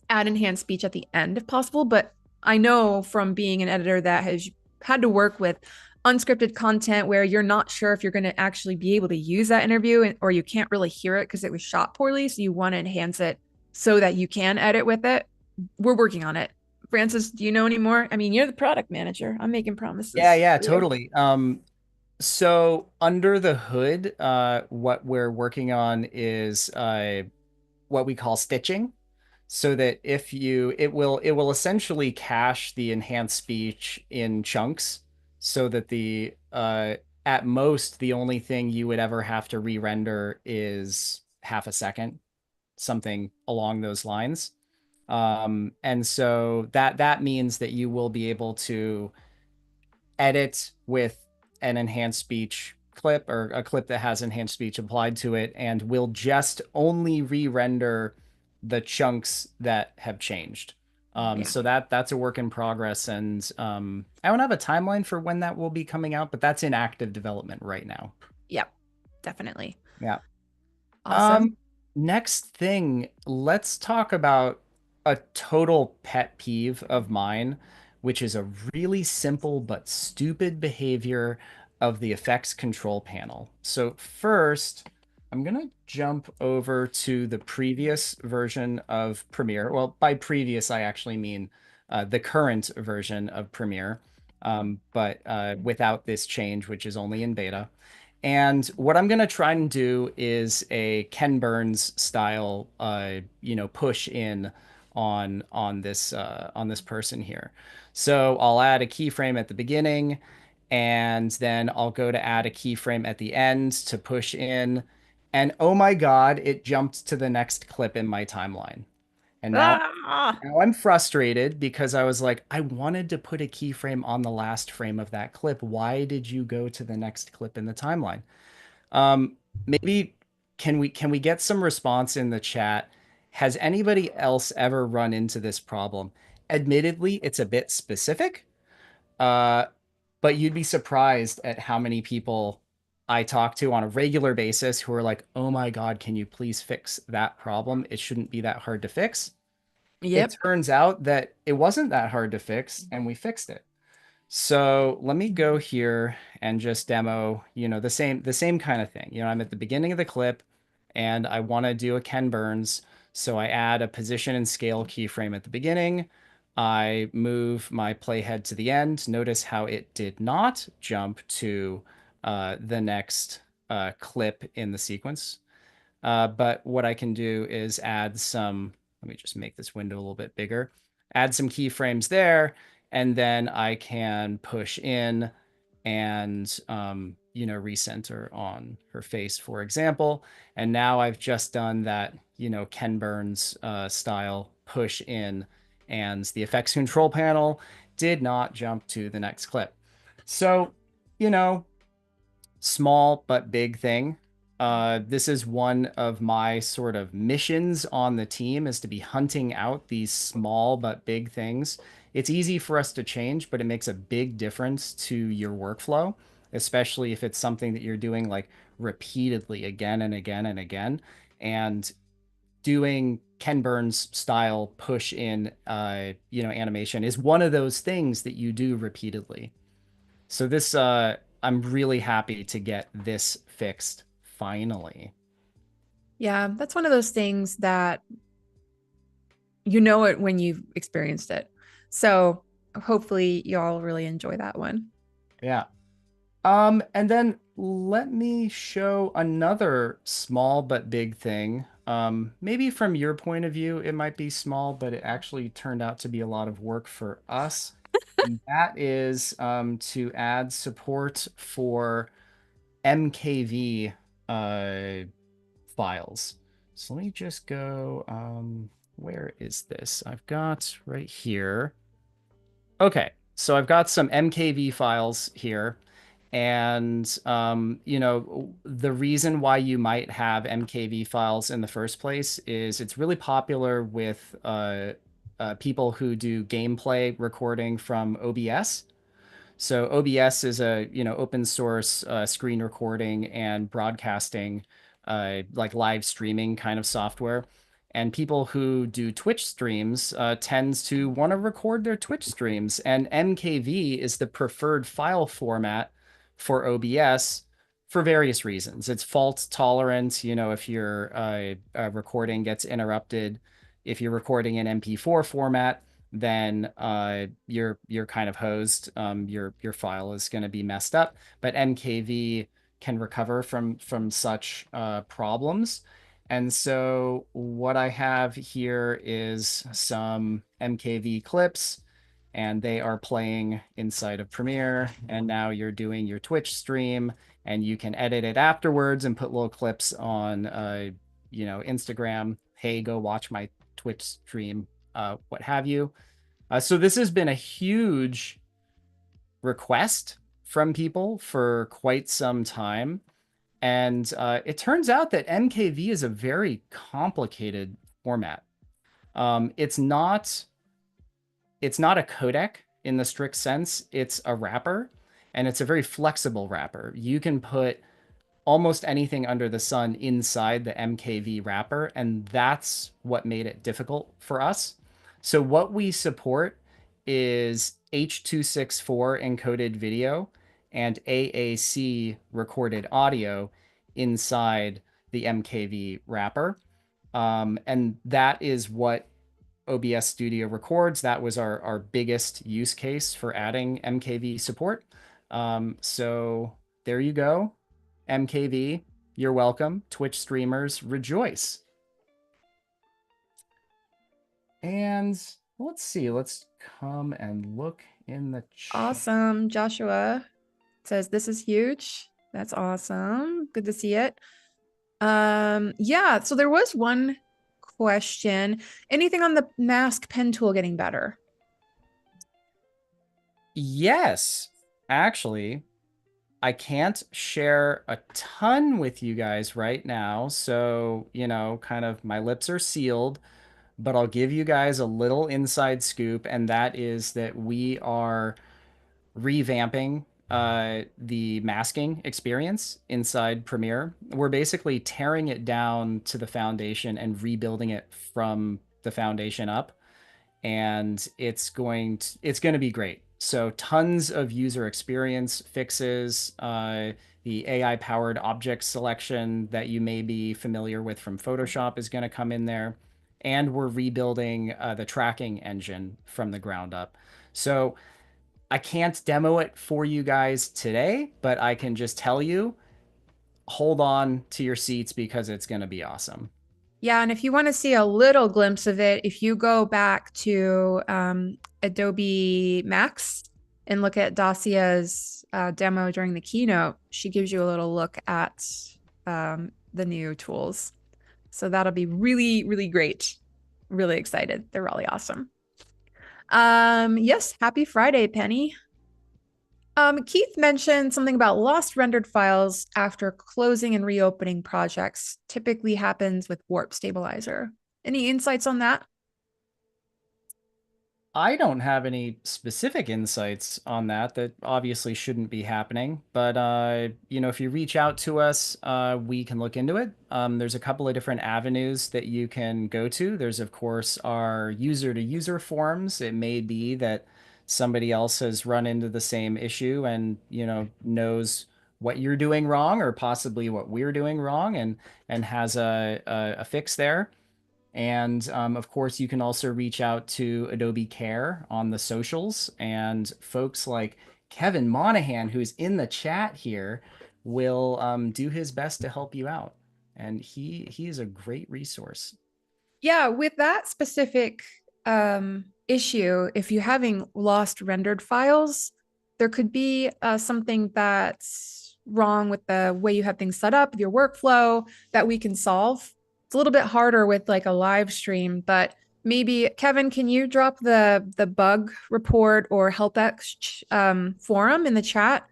add enhanced speech at the end if possible. But I know from being an editor that has had to work with unscripted content where you're not sure if you're going to actually be able to use that interview or you can't really hear it because it was shot poorly. So you want to enhance it so that you can edit with it. We're working on it. Francis, do you know any more? I mean, you're the product manager. I'm making Yeah, promises. yeah, totally. So under the hood, what we're working on is what we call stitching, so that if you it will essentially cache the enhanced speech in chunks, so that the at most the only thing you would ever have to re-render is half a second, something along those lines. And so that means that you will be able to edit with an enhanced speech clip or a clip that has enhanced speech applied to it, and will just only re-render the chunks that have changed. Yeah. So that's a work in progress, and I don't have a timeline for when that will be coming out, but that's in active development right now. Yep. Definitely. Yeah. Awesome. Um, Next thing, let's talk about a total pet peeve of mine, which is a really simple but stupid behavior of the effects control panel. So first, I'm gonna jump over to the previous version of Premiere. Well, by previous, I actually mean the current version of Premiere, but without this change, which is only in beta. And what I'm gonna try and do is a Ken Burns style, push in on this person here. So I'll add a keyframe at the beginning, and then I'll go to add a keyframe at the end to push in. And oh my God, it jumped to the next clip in my timeline. And Ah! now I'm frustrated because I was like, I wanted to put a keyframe on the last frame of that clip. Why did you go to the next clip in the timeline? Maybe can we get some response in the chat? Has anybody else ever run into this problem? Admittedly, it's a bit specific, uh, but you'd be surprised at how many people I talk to on a regular basis who are like, "Oh my God, can you please fix that problem? It shouldn't be that hard to fix." It Yep. turns out that it wasn't that hard to fix, and we fixed it. So let me go here and just demo, the same kind of thing. I'm at the beginning of the clip and I want to do a Ken Burns. So I add a position and scale keyframe at the beginning. I move my playhead to the end. Notice how it did not jump to the next clip in the sequence. But what I can do is add some, let me just make this window a little bit bigger, add some keyframes there, and then I can push in and, recenter on her face, for example. And now I've just done that, Ken Burns style push in, and the effects control panel did not jump to the next clip. So, you know, small but big thing. This is one of my sort of missions on the team, is to be hunting out these small but big things. It's easy for us to change, but it makes a big difference to your workflow, especially if it's something that you're doing like repeatedly again and again and again. And doing Ken Burns style push in, animation is one of those things that you do repeatedly. So this, I'm really happy to get this fixed finally. Yeah, that's one of those things that you know it when you've experienced it. So hopefully y'all really enjoy that one. Yeah. And then let me show another small but big thing. Maybe from your point of view, it might be small, but it actually turned out to be a lot of work for us. And that is to add support for MKV uh, files. So let me just go, where is this? I've got right here. Okay, so I've got some MKV files here. And, the reason why you might have MKV files in the first place is it's really popular with people who do gameplay recording from OBS. So OBS is a open source screen recording and broadcasting, like live streaming kind of software. And people who do Twitch streams tends to want to record their Twitch streams. And MKV is the preferred file format for OBS for various reasons. It's fault tolerant. If your recording gets interrupted, if you're recording in MP4 format, then you're kind of hosed. Your file is going to be messed up. But MKV can recover from such problems. And so what I have here is some MKV clips, and they are playing inside of Premiere. And now you're doing your Twitch stream, and you can edit it afterwards and put little clips on, Instagram. Hey, go watch my Twitch stream, what have you. So this has been a huge request from people for quite some time. And it turns out that MKV is a very complicated format. Um, it's not it's not a codec in the strict sense. It's a wrapper, and it's a very flexible wrapper. You can put almost anything under the sun inside the MKV wrapper, and that's what made it difficult for us. So what we support is H.264 encoded video and AAC recorded audio inside the MKV wrapper. And that is what OBS Studio records. That was our biggest use case for adding MKV support. So there you go. MKV, you're welcome. Twitch streamers, rejoice. And let's see, let's come and look in the chat. Awesome. Joshua says this is huge. That's awesome. Good to see it. Yeah, so there was one question. Anything on the mask pen tool getting better? Yes, actually, I can't share a ton with you guys right now. So, kind of my lips are sealed, but I'll give you guys a little inside scoop, and that is that we are revamping the masking experience inside Premiere. We're basically tearing it down to the foundation and rebuilding it from the foundation up, and it's going to be great. So tons of user experience fixes, the AI powered object selection that you may be familiar with from Photoshop is going to come in there, and we're rebuilding the tracking engine from the ground up. So I can't demo it for you guys today, but I can just tell you, hold on to your seats because it's going to be awesome. Yeah, and if you want to see a little glimpse of it, if you go back to Adobe Max and look at Dacia's demo during the keynote, she gives you a little look at the new tools. So that'll be really, really great. Really excited. They're really awesome. Yes, happy Friday, Penny. Keith mentioned something about lost rendered files after closing and reopening projects. Typically happens with Warp Stabilizer. Any insights on that? I don't have any specific insights on that. That obviously shouldn't be happening. But if you reach out to us, we can look into it. There's a couple of different avenues that you can go to. There's, of course, our user-to-user forums. It may be that somebody else has run into the same issue and, knows what you're doing wrong or possibly what we're doing wrong and has a fix there. And of course, you can also reach out to Adobe Care on the socials. And folks like Kevin Monahan, who's in the chat here, will do his best to help you out. And he is a great resource. Yeah, with that specific issue, if you're having lost rendered files, there could be something that's wrong with the way you have things set up, your workflow that we can solve. It's a little bit harder with like a live stream, but maybe Kevin, can you drop the bug report or helpx forum in the chat?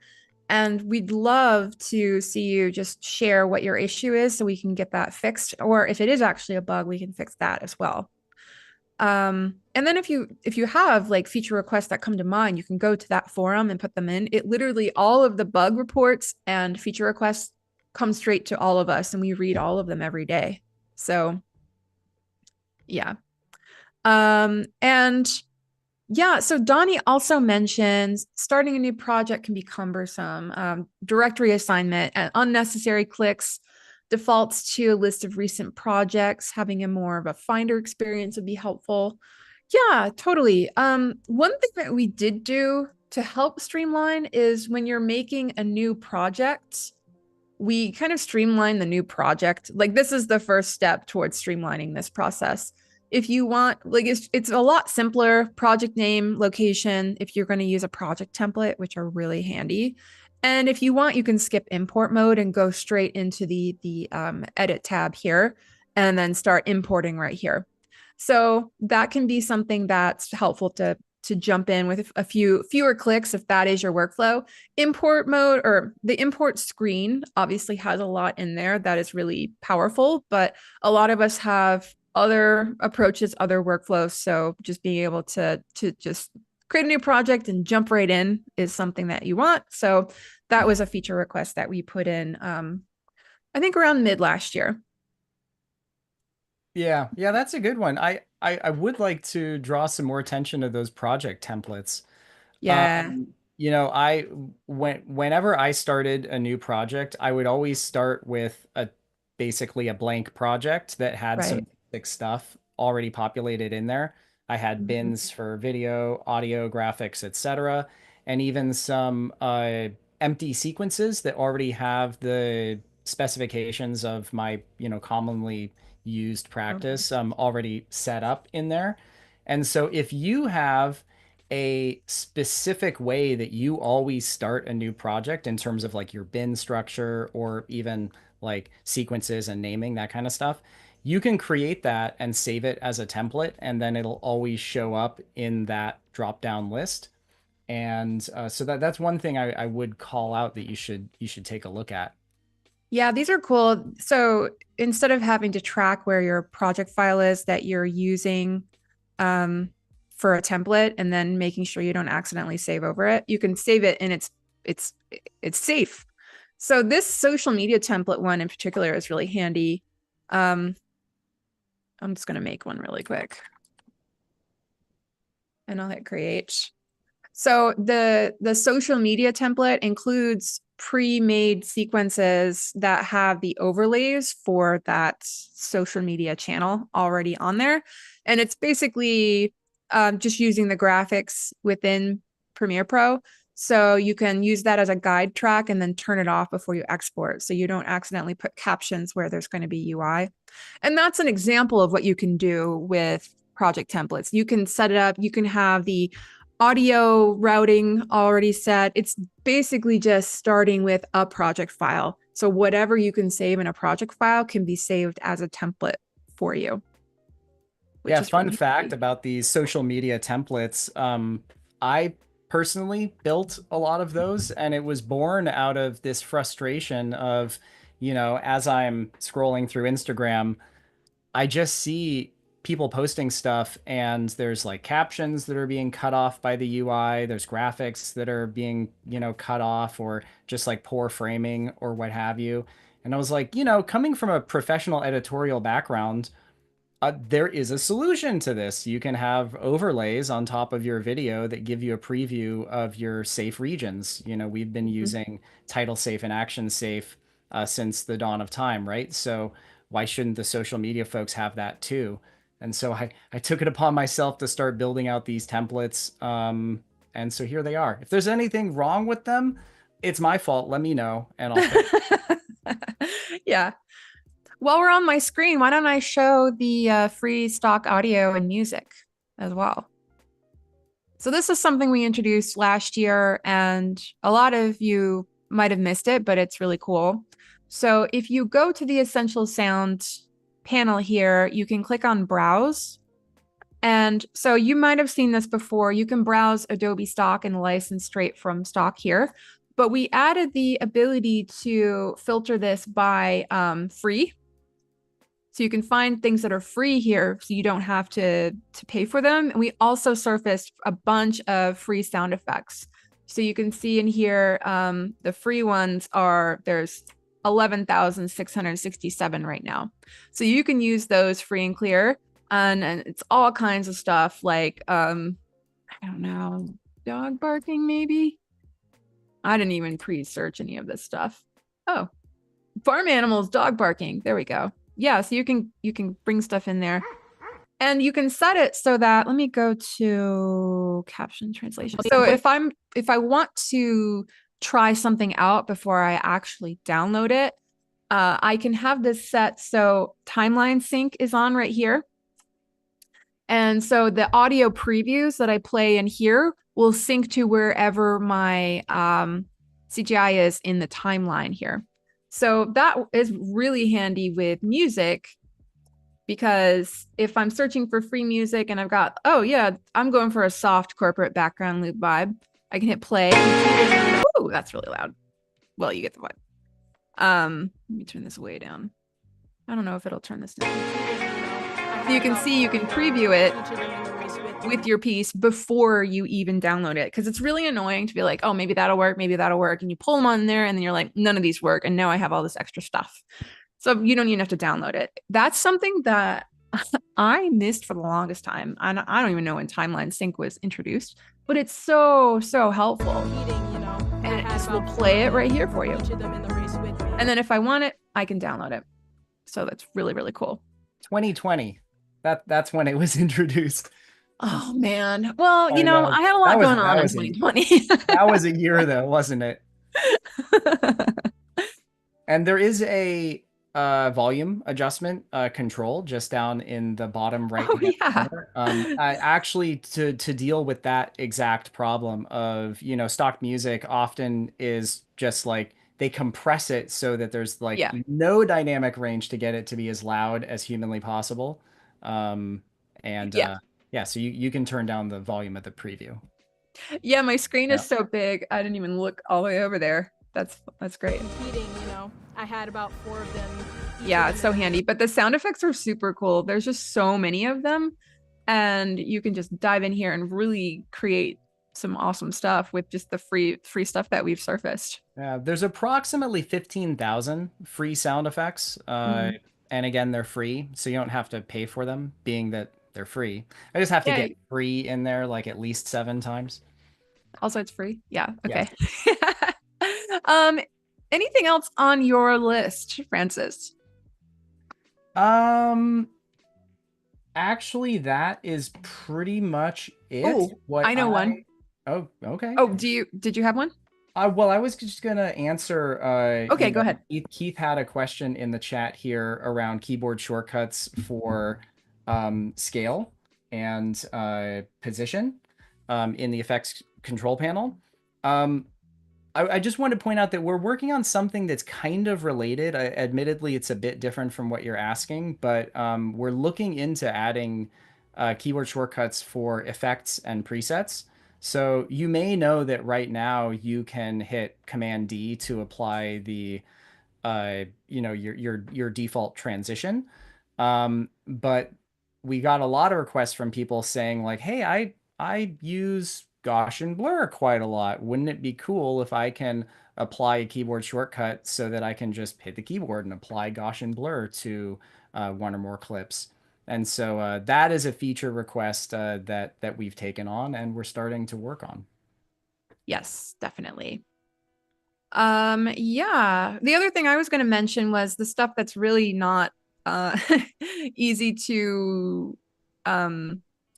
And we'd love to see you just share what your issue is so we can get that fixed. Or if it is actually a bug, we can fix that as well. And then if you have like feature requests that come to mind, you can go to that forum and put them in. It literally, all of the bug reports and feature requests come straight to all of us, and we read all of them every day. So yeah. And yeah, so Donnie also mentions starting a new project can be cumbersome. Directory assignment and unnecessary clicks, defaults to a list of recent projects, having a more of a finder experience would be helpful. Yeah, totally. One thing that we did do to help streamline is when you're making a new project, we kind of streamline the new project. Like this is the first step towards streamlining this process. If you want, like it's a lot simpler, project name, location, if you're going to use a project template, which are really handy. And if you want, you can skip import mode and go straight into the edit tab here and then start importing right here. So that can be something that's helpful to to jump in with a fewer clicks if that is your workflow. Import mode, or the import screen, obviously has a lot in there that is really powerful, but a lot of us have other approaches, other workflows. So just being able to just create a new project and jump right in is something that you want. So that was a feature request that we put in, I think around mid last year. Yeah, yeah, that's a good one. I would like to draw some more attention to those project templates. Yeah, You know, whenever I started a new project, I would always start with a basically a blank project that had some right. basic stuff already populated in there. I had Mhm. bins for video, audio, graphics, etc., and even some empty sequences that already have the specifications of my, commonly used Okay. practice already set up in there. And so if you have a specific way that you always start a new project in terms of like your bin structure or even like sequences and naming, that kind of stuff, you can create that and save it as a template, and then it'll always show up in that drop down list. And so that's one thing I would call out that you should take a look at. Yeah, these are cool. So instead of having to track where your project file is that you're using um, for a template and then making sure you don't accidentally save over it, you can save it and it's it's safe. So this social media template one in particular is really handy. Um, I'm just gonna make one really quick and I'll hit create. So the social media template includes pre-made sequences that have the overlays for that social media channel already on there. And it's basically just using the graphics within Premiere Pro. So you can use that as a guide track and then turn it off before you export. So you don't accidentally put captions where there's going to be UI. And that's an example of what you can do with project templates. You can set it up, you can have the audio routing already set. It's basically just starting with a project file. So whatever you can save in a project file can be saved as a template for you, which Yeah, is fun really fact handy. about these social media templates. I personally built a lot of those, and it was born out of this frustration of, as I'm scrolling through Instagram, I just see people posting stuff, and there's like captions that are being cut off by the UI. There's graphics that are being, cut off, or just like poor framing or what have you. And I was like, coming from a professional editorial background, there is a solution to this. You can have overlays on top of your video that give you a preview of your safe regions. We've been Mhm. using title safe and action safe since the dawn of time, right? So why shouldn't the social media folks have that too? And so I took it upon myself to start building out these templates. And so here they are. If there's anything wrong with them, it's my fault. Let me know and I'll fix it. Yeah. While we're on my screen, why don't I show the free stock audio and music as well? So this is something we introduced last year, and a lot of you might have missed it, but it's really cool. So if you go to the Essential Sound panel here, you can click on Browse. And so you might have seen this before. You can browse Adobe stock and license straight from stock here. But we added the ability to filter this by free. So you can find things that are free here so you don't have to pay for them. And we also surfaced a bunch of free sound effects. So you can see in here, the free ones there's 11,667 right now. So you can use those free and clear. And it's all kinds of stuff like, I don't know, dog barking maybe? I didn't even pre-search any of this stuff. Oh, farm animals, dog barking. There we go. Yeah, so you can bring stuff in there. And you can set it so that, let me go to caption translation. So if I want to try something out before I actually download it, I can have this set so timeline sync is on right here. And so the audio previews that I play in here will sync to wherever my CGI is in the timeline here. So that is really handy with music because if I'm searching for free music and I've got, oh yeah, I'm going for a soft corporate background loop vibe, I can hit play. Ooh, that's really loud. Well, you get the vibe. Let me turn this way down. I don't know if it'll turn this down. So you can see, you can preview it with your piece before you even download it, because it's really annoying to be like, oh, maybe that'll work, and you pull them on there and then you're like, none of these work, and now I have all this extra stuff. So you don't even have to download it. That's something that I missed for the longest time. I don't even know when timeline sync was introduced, but it's so helpful. And it just will play it right here for you. And then if I want it, I can download it. So that's really cool. 2020. That's when it was introduced. Oh man. Well, I know. I had a lot going on in 2020. That was a year though, wasn't it? And there is a volume adjustment control just down in the bottom right hand corner. Actually, to deal with that exact problem of, stock music often is just like they compress it so that there's like no dynamic range to get it to be as loud as humanly possible. And so you can turn down the volume of the preview. Yeah, my screen is so big. I didn't even look all the way over there. That's great. Competing, I had about 4 of them. Yeah, it's so handy. But the sound effects are super cool. There's just so many of them, and you can just dive in here and really create some awesome stuff with just the free stuff that we've surfaced. Yeah, there's approximately 15,000 free sound effects. And again, they're free, so you don't have to pay for them, being that they're free. I just have to get free in there like at least 7 times. Also, it's free. Yeah. Okay. Yeah. Anything else on your list, Francis? Actually, that is pretty much it. Oh, I know one. Oh, okay. Oh, did you have one? Well, I was just gonna answer. Okay, go ahead. Keith had a question in the chat here around keyboard shortcuts for scale and position in the effects control panel. I just want to point out that we're working on something that's kind of related. Admittedly, it's a bit different from what you're asking, but we're looking into adding keyboard shortcuts for effects and presets. So you may know that right now you can hit Command D to apply the your default transition. But we got a lot of requests from people saying like, hey, I use Gaussian blur quite a lot. Wouldn't it be cool if I can apply a keyboard shortcut so that I can just hit the keyboard and apply Gaussian blur to one or more clips? And so that is a feature request that we've taken on and we're starting to work on. Yes, definitely. Yeah. The other thing I was going to mention was the stuff that's really not easy to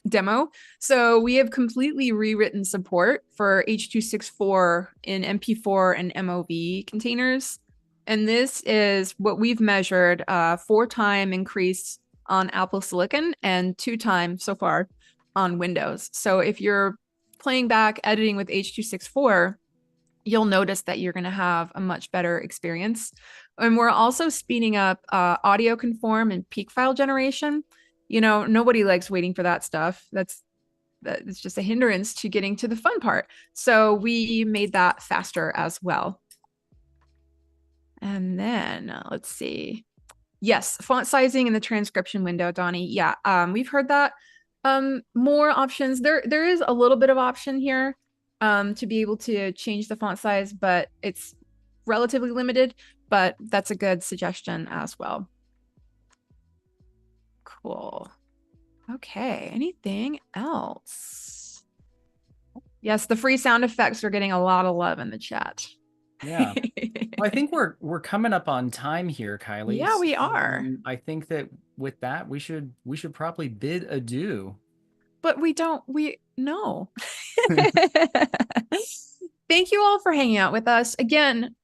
demo. So we have completely rewritten support for H.264 in MP4 and MOV containers. And this is what we've measured 4-time increase on Apple Silicon and 2-time so far on Windows. So if you're playing back editing with H.264, you'll notice that you're going to have a much better experience. And we're also speeding up audio conform and peak file generation. Nobody likes waiting for that stuff. It's just a hindrance to getting to the fun part. So we made that faster as well. And then let's see. Yes, font sizing in the transcription window, Donnie. Yeah, we've heard that. More options. There is a little bit of option here to be able to change the font size, but it's relatively limited, but that's a good suggestion as well. Cool. Okay, anything else? Yes, the free sound effects are getting a lot of love in the chat. Yeah. Well, I think we're coming up on time here, Kylie. Yeah, we are. I think that with that, we should probably bid adieu. But no. Thank you all for hanging out with us. Again,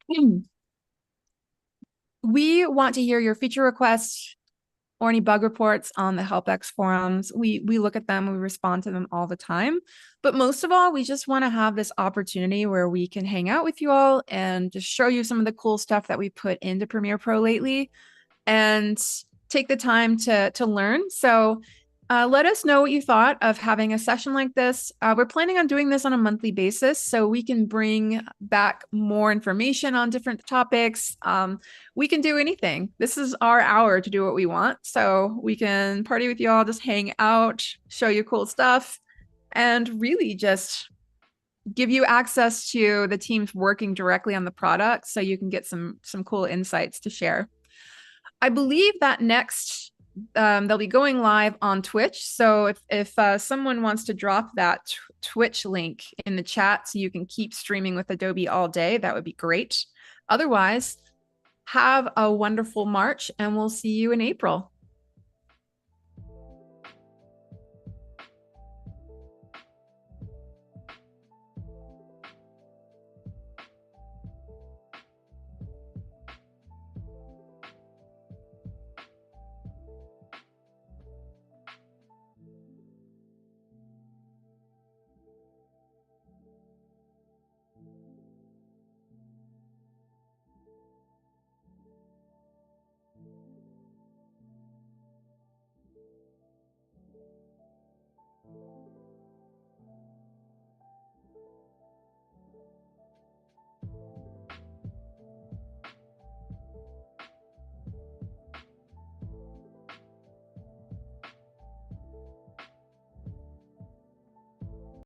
we want to hear your feature requests or any bug reports on the HelpX forums. We look at them, we respond to them all the time. But most of all, we just want to have this opportunity where we can hang out with you all and just show you some of the cool stuff that we put into Premiere Pro lately. And take the time to learn. So let us know what you thought of having a session like this. We're planning on doing this on a monthly basis so we can bring back more information on different topics. We can do anything. This is our hour to do what we want. So we can party with you all, just hang out, show you cool stuff, and really just give you access to the teams working directly on the product so you can get some cool insights to share. I believe that next they'll be going live on Twitch. So if someone wants to drop that Twitch link in the chat so you can keep streaming with Adobe all day, that would be great. Otherwise, have a wonderful March and we'll see you in April.